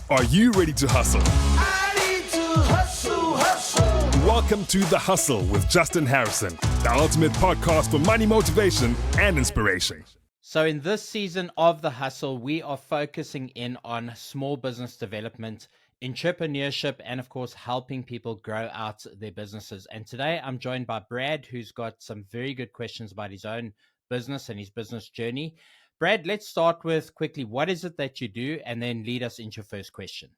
Are you ready to hustle? I need to hustle. Welcome to The Hustle with Justin Harrison, the ultimate podcast for money motivation and inspiration. So in this season of The Hustle, we are focusing in on small business development, entrepreneurship, and of course, helping people grow out their businesses. And today I'm joined by Brad, who's got some very good questions about his own business and his business journey. Brad, let's start with quickly, what is it that you do? And then lead us into your first question.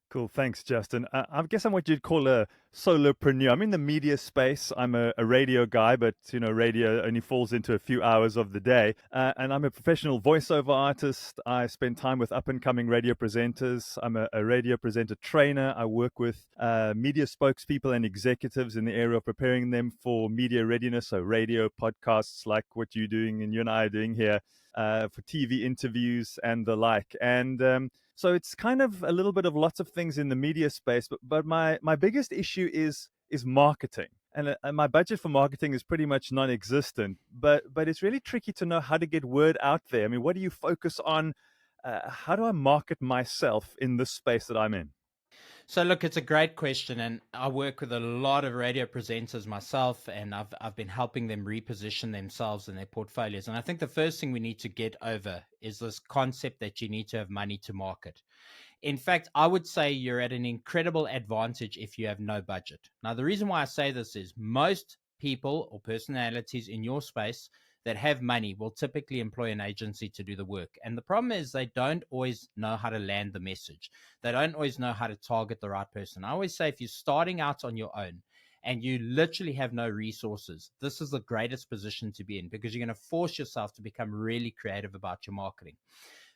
Cool. Thanks, Justin. I guess I'm what you'd call a solopreneur. I'm in the media space. I'm a radio guy, but, radio only falls into a few hours of the day. And I'm a professional voiceover artist. I spend time with up-and-coming radio presenters. I'm a radio presenter trainer. I work with media spokespeople and executives in the area of preparing them for media readiness, so radio podcasts like what you're doing and you and I are doing here, for TV interviews and the like. And so it's kind of a little bit of lots of things in the media space, but my biggest issue is marketing. And my budget for marketing is pretty much non-existent, but it's really tricky to know how to get word out there. I mean, what do you focus on? How do I market myself in this space that I'm in? So look, it's a great question, and I work with a lot of radio presenters myself, and I've been helping them reposition themselves and their portfolios. And I think the first thing we need to get over is this concept that you need to have money to market. In fact, I would say you're at an incredible advantage if you have no budget. Now, the reason why I say this is most people or personalities in your space that have money will typically employ an agency to do the work. And the problem is they don't always know how to land the message. They don't always know how to target the right person. I always say if you're starting out on your own and you literally have no resources, this is the greatest position to be in because you're going to force yourself to become really creative about your marketing.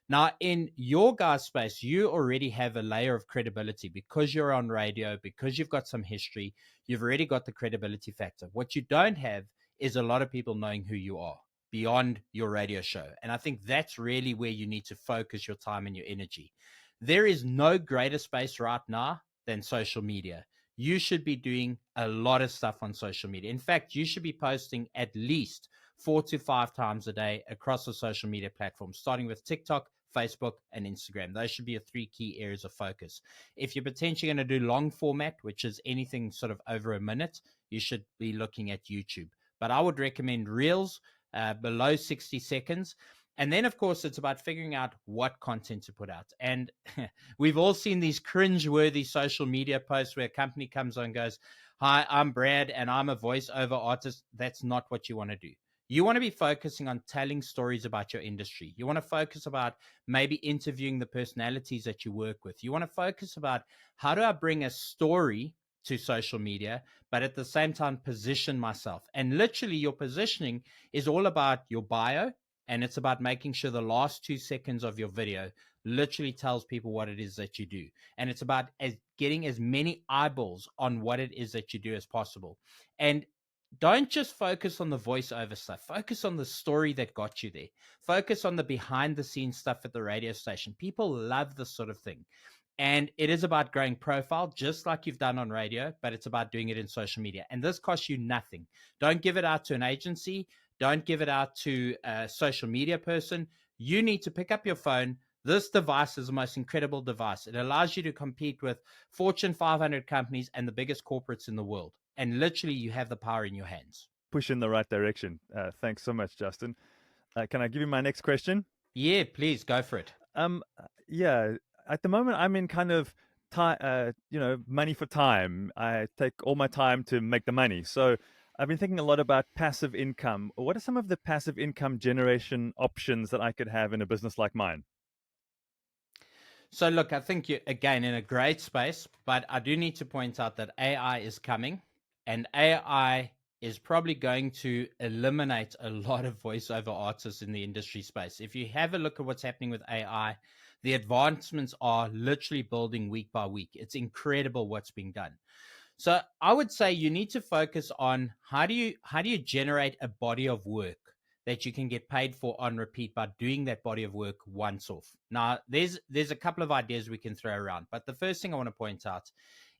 Now, in your guys' space, you already have a layer of credibility because you're on radio, because you've got some history, you've already got the credibility factor. What you don't have is a lot of people knowing who you are beyond your radio show. And I think that's really where you need to focus your time and your energy. There is no greater space right now than social media. You should be doing a lot of stuff on social media. In fact, you should be posting at least 4 to 5 times a day across the social media platforms, starting with TikTok, Facebook, and Instagram. Those should be your 3 key areas of focus. If you're potentially going to do long format, which is anything sort of over a minute, you should be looking at YouTube. But I would recommend Reels below 60 seconds. And then, of course, it's about figuring out what content to put out. And we've all seen these cringe-worthy social media posts where a company comes on and goes, "Hi, I'm Brad, and I'm a voiceover artist." That's not what you want to do. You want to be focusing on telling stories about your industry. You want to focus about maybe interviewing the personalities that you work with. You want to focus about how do I bring a story to social media, but at the same time position myself. And literally your positioning is all about your bio, and it's about making sure the last 2 seconds of your video literally tells people what it is that you do. And it's about getting as many eyeballs on what it is that you do as possible. And don't just focus on the voiceover stuff. Focus on the story that got you there. Focus on the behind the scenes stuff at the radio station. People love this sort of thing. And it is about growing profile, just like you've done on radio, but it's about doing it in social media. And this costs you nothing. Don't give it out to an agency. Don't give it out to a social media person. You need to pick up your phone. This device is the most incredible device. It allows you to compete with Fortune 500 companies and the biggest corporates in the world. And literally, you have the power in your hands. Push in the right direction. Thanks so much, Justin. Can I give you my next question? Yeah, please go for it. Yeah. At the moment, I'm in kind of time, money for time. I take all my time to make the money. So I've been thinking a lot about passive income. What are some of the passive income generation options that I could have in a business like mine? So look, I think you're, again, in a great space, but I do need to point out that AI is coming, and AI is probably going to eliminate a lot of voiceover artists in the industry space. If you have a look at what's happening with AI, the advancements are literally building week by week. It's incredible what's being done. So I would say you need to focus on how do you generate a body of work that you can get paid for on repeat by doing that body of work once off. Now, there's a couple of ideas we can throw around, but the first thing I want to point out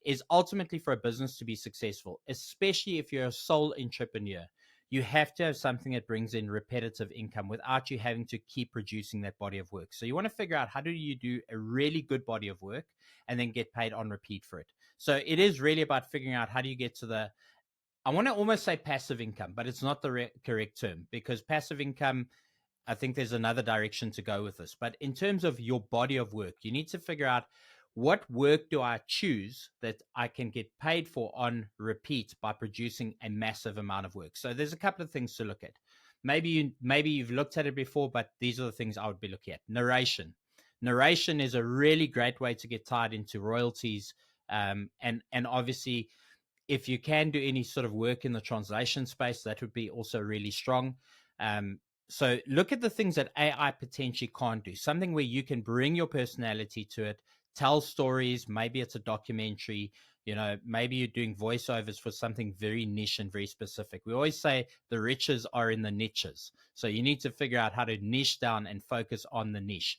is ultimately for a business to be successful, especially if you're a sole entrepreneur, you have to have something that brings in repetitive income without you having to keep producing that body of work. So you want to figure out, how do you do a really good body of work and then get paid on repeat for it? So it is really about figuring out, how do you get to the, I want to almost say passive income, but it's not the correct term, because passive income, I think there's another direction to go with this. But in terms of your body of work, you need to figure out, what work do I choose that I can get paid for on repeat by producing a massive amount of work? So there's a couple of things to look at. Maybe you've looked at it before, but these are the things I would be looking at. Narration is a really great way to get tied into royalties. And obviously, if you can do any sort of work in the translation space, that would be also really strong. So look at the things that AI potentially can't do. Something where you can bring your personality to it, tell stories. Maybe it's a documentary. Maybe you're doing voiceovers for something very niche and very specific. We always say the riches are in the niches. So you need to figure out how to niche down and focus on the niche.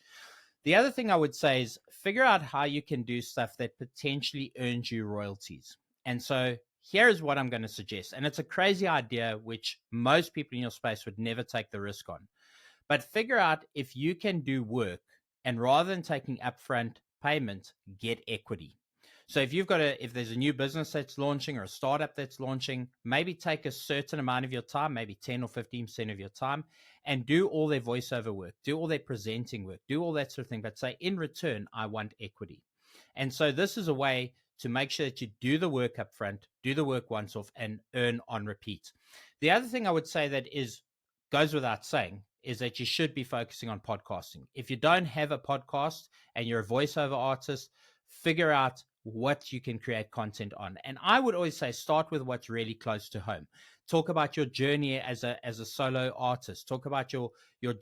The other thing I would say is figure out how you can do stuff that potentially earns you royalties. And so here is what I'm going to suggest. And it's a crazy idea, which most people in your space would never take the risk on. But figure out if you can do work, and rather than taking upfront payment, get equity. So if there's a new business that's launching or a startup that's launching, maybe take a certain amount of your time, maybe 10 or 15% of your time, and do all their voiceover work, do all their presenting work, do all that sort of thing. But say, in return, I want equity. And so this is a way to make sure that you do the work up front, do the work once off, and earn on repeat. The other thing I would say that goes without saying is that you should be focusing on podcasting. If you don't have a podcast and you're a voiceover artist, figure out what you can create content on. And I would always say, start with what's really close to home. Talk about your journey as a solo artist. Talk about your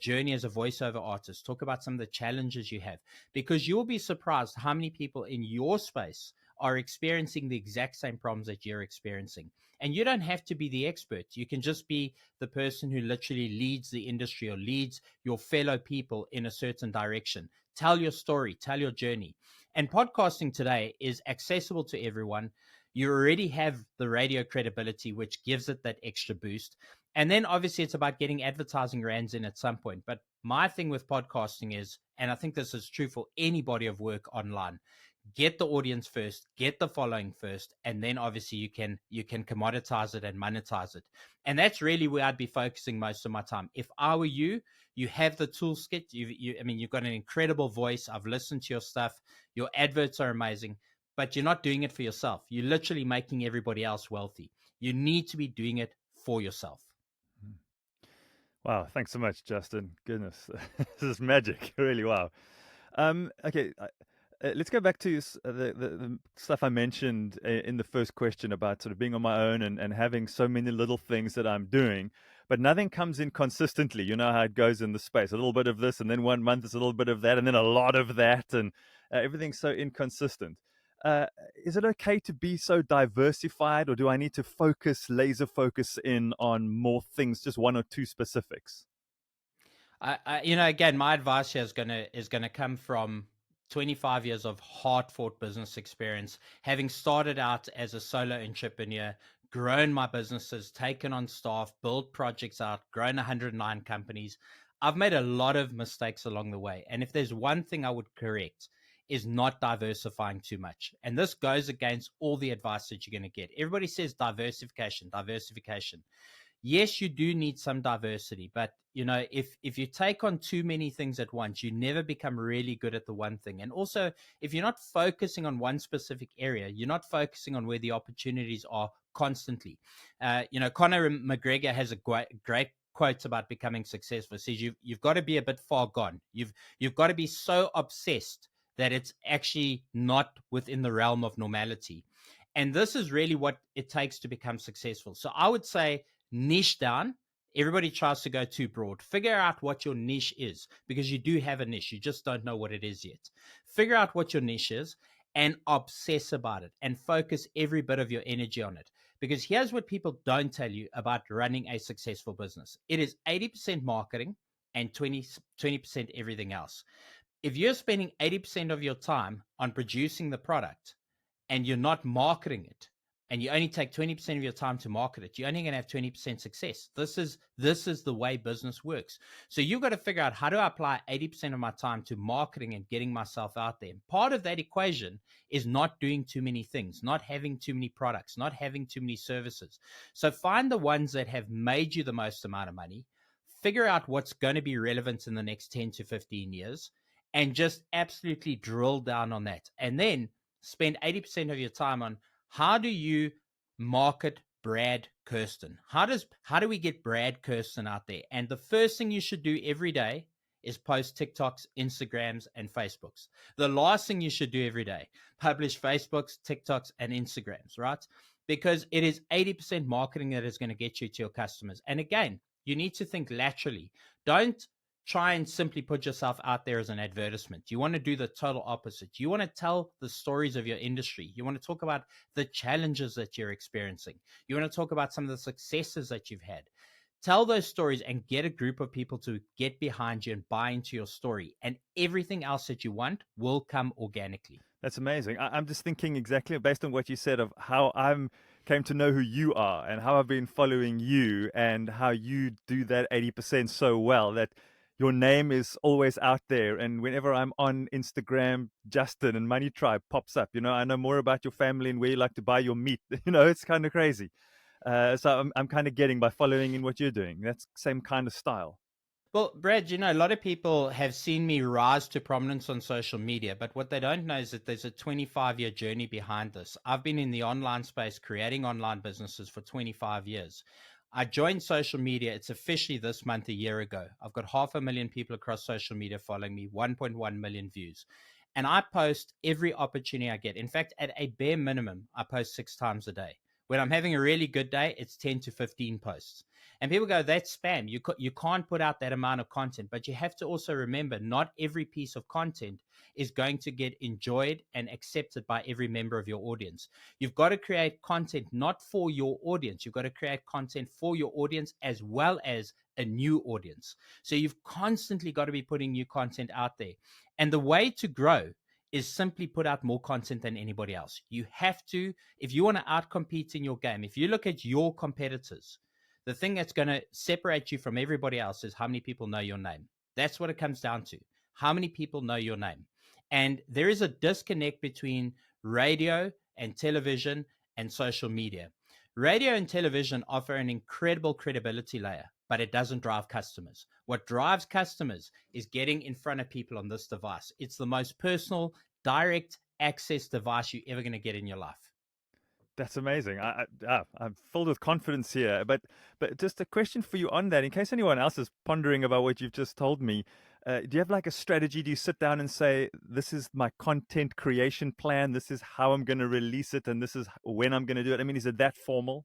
journey as a voiceover artist. Talk about some of the challenges you have, because you'll be surprised how many people in your space are experiencing the exact same problems that you're experiencing. And you don't have to be the expert. You can just be the person who literally leads the industry or leads your fellow people in a certain direction. Tell your story, tell your journey. And podcasting today is accessible to everyone. You already have the radio credibility, which gives it that extra boost. And then obviously it's about getting advertising rands in at some point. But my thing with podcasting is, and I think this is true for any body of work online, get the audience first, get the following first, and then obviously you can commoditize it and monetize it. And that's really where I'd be focusing most of my time. If I were you, you have the toolkit. You've got an incredible voice. I've listened to your stuff. Your adverts are amazing, but you're not doing it for yourself. You're literally making everybody else wealthy. You need to be doing it for yourself. Wow, thanks so much, Justin. Goodness, this is magic. Really, wow. Okay. Let's go back to the stuff I mentioned in the first question about sort of being on my own and having so many little things that I'm doing, but nothing comes in consistently. You know how it goes in the space. A little bit of this, and then 1 month is a little bit of that, and then a lot of that, and everything's so inconsistent. Is it okay to be so diversified, or do I need to laser focus in on more things, just one or two specifics? Again, my advice here is gonna come from 25 years of hard-fought business experience, having started out as a solo entrepreneur, grown my businesses, taken on staff, built projects out, grown 109 companies. I've made a lot of mistakes along the way. And if there's one thing I would correct, is not diversifying too much. And this goes against all the advice that you're going to get. Everybody says diversification. Yes, you do need some diversity, but if you take on too many things at once, you never become really good at the one thing. And also, if you're not focusing on one specific area, you're not focusing on where the opportunities are constantly. Conor McGregor has a great quote about becoming successful. It says you've got to be a bit far gone. You've got to be so obsessed that it's actually not within the realm of normality. And this is really what it takes to become successful. So I would say, niche down. Everybody tries to go too broad. Figure out what your niche is, because you do have a niche. You just don't know what it is yet. Figure out what your niche is and obsess about it and focus every bit of your energy on it. Because here's what people don't tell you about running a successful business. It is 80% marketing and 20% everything else. If you're spending 80% of your time on producing the product and you're not marketing it, and you only take 20% of your time to market it, you're only going to have 20% success. This is the way business works. So you've got to figure out, how do I apply 80% of my time to marketing and getting myself out there? And part of that equation is not doing too many things, not having too many products, not having too many services. So find the ones that have made you the most amount of money, figure out what's going to be relevant in the next 10 to 15 years, and just absolutely drill down on that. And then spend 80% of your time on, how do you market Brad Kirsten? How do we get Brad Kirsten out there? And the first thing you should do every day is post TikToks, Instagrams, and Facebooks. The last thing you should do every day, publish Facebooks, TikToks, and Instagrams, right? Because it is 80% marketing that is going to get you to your customers. And again, you need to think laterally. Don't try and simply put yourself out there as an advertisement. You want to do the total opposite. You want to tell the stories of your industry. You want to talk about the challenges that you're experiencing. You want to talk about some of the successes that you've had. Tell those stories and get a group of people to get behind you and buy into your story. And everything else that you want will come organically. That's amazing. I'm just thinking exactly based on what you said of how I'm came to know who you are and how I've been following you and how you do that 80% so well that your name is always out there. And whenever I'm on Instagram, Justin and Money Tribe pops up. I know more about your family and where you like to buy your meat. It's kind of crazy. So I'm kind of getting by following in what you're doing. That's same kind of style. Well, Brad, a lot of people have seen me rise to prominence on social media, but what they don't know is that there's a 25-year journey behind this. I've been in the online space creating online businesses for 25 years. I joined social media. It's officially this month, a year ago. I've got 500,000 people across social media following me, 1.1 million views. And I post every opportunity I get. In fact, at a bare minimum, I post 6 times a day. When I'm having a really good day, it's 10 to 15 posts. And people go, that's spam. You can't put out that amount of content. But you have to also remember, not every piece of content is going to get enjoyed and accepted by every member of your audience. You've got to create content not for your audience. You've got to create content for your audience as well as a new audience. So you've constantly got to be putting new content out there. And the way to grow is simply put out more content than anybody else. You have to, if you want to outcompete in your game, if you look at your competitors, the thing that's going to separate you from everybody else is how many people know your name. That's what it comes down to. How many people know your name? And there is a disconnect between radio and television and social media. Radio and television offer an incredible credibility layer, but it doesn't drive customers. What drives customers is getting in front of people on this device. It's the most personal, direct access device you're ever going to get in your life. That's amazing. I'm filled with confidence here. But just a question for you on that, in case anyone else is pondering about what you've just told me. Do you have like a strategy? Do you sit down and say, this is my content creation plan, this is how I'm going to release it, and this is when I'm going to do it? I mean, is it that formal?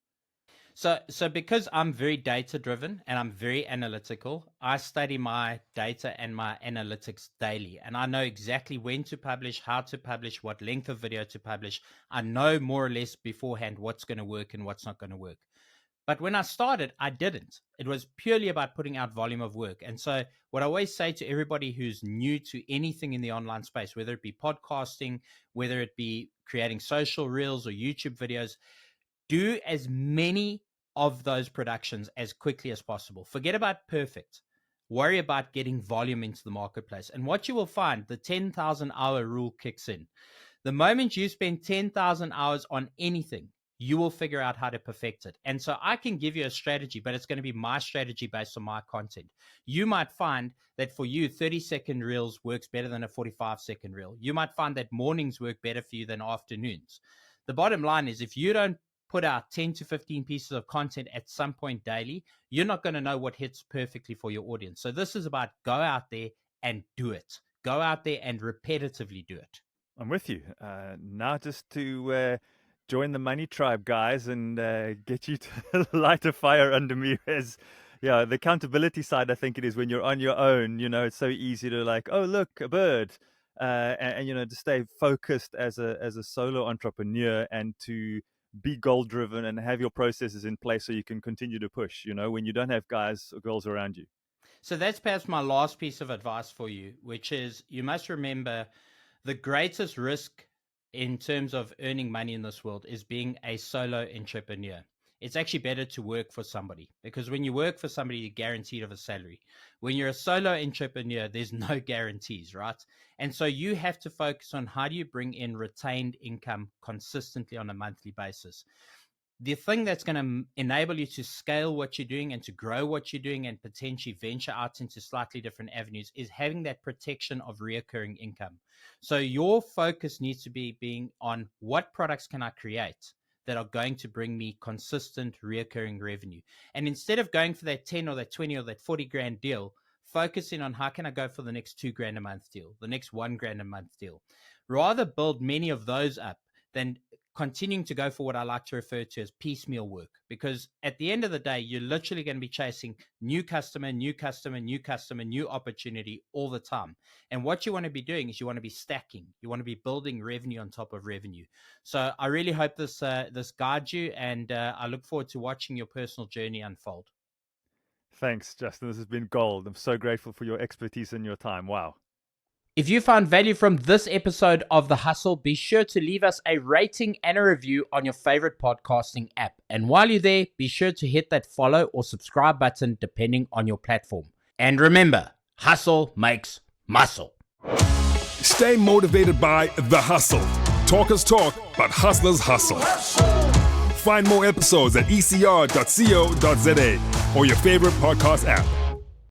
So because I'm very data driven and I'm very analytical, I study my data and my analytics daily. And I know exactly when to publish, how to publish, what length of video to publish. I know more or less beforehand what's going to work and what's not going to work. But when I started, I didn't. It was purely about putting out volume of work. And so what I always say to everybody who's new to anything in the online space, whether it be podcasting, whether it be creating social reels or YouTube videos, do as many of those productions as quickly as possible. Forget about perfect. Worry about getting volume into the marketplace. And what you will find, the 10,000 hour rule kicks in. The moment you spend 10,000 hours on anything, you will figure out how to perfect it. And so I can give you a strategy, but it's going to be my strategy based on my content. You might find that for you, 30-second reels works better than a 45-second reel. You might find that mornings work better for you than afternoons. The bottom line is, if you don't put out 10 to 15 pieces of content at some point daily, you're not going to know what hits perfectly for your audience. So this is about go out there and do it. Go out there and repetitively do it. I'm with you. Now just to join the Money Tribe, guys, and get you to light a fire under me. As the accountability side, I think it is when you're on your own. It's so easy to like, oh look, a bird, and to stay focused as a solo entrepreneur and to be goal driven and have your processes in place so you can continue to push. When you don't have guys or girls around you. So that's perhaps my last piece of advice for you, which is you must remember the greatest risk in terms of earning money in this world is being a solo entrepreneur. It's actually better to work for somebody, because when you work for somebody, you're guaranteed of a salary. When you're a solo entrepreneur, there's no guarantees, right? And so you have to focus on how do you bring in retained income consistently on a monthly basis. The thing that's going to enable you to scale what you're doing and to grow what you're doing and potentially venture out into slightly different avenues is having that protection of reoccurring income. So your focus needs to be being on what products can I create that are going to bring me consistent reoccurring revenue. And instead of going for that 10 or that 20 or that 40 grand deal, focusing on how can I go for the next 2 grand a month deal, the next 1 grand a month deal. Rather build many of those up than continuing to go for what I like to refer to as piecemeal work, because at the end of the day, you're literally going to be chasing new customer, new opportunity all the time. And what you want to be doing is you want to be stacking. You want to be building revenue on top of revenue. So I really hope this guides you, and I look forward to watching your personal journey unfold. Thanks, Justin. This has been gold. I'm so grateful for your expertise and your time. Wow. If you found value from this episode of The Hustle, be sure to leave us a rating and a review on your favorite podcasting app. And while you're there, be sure to hit that follow or subscribe button depending on your platform. And remember, hustle makes muscle. Stay motivated by The Hustle. Talkers talk, but hustlers hustle. Find more episodes at ecr.co.za or your favorite podcast app.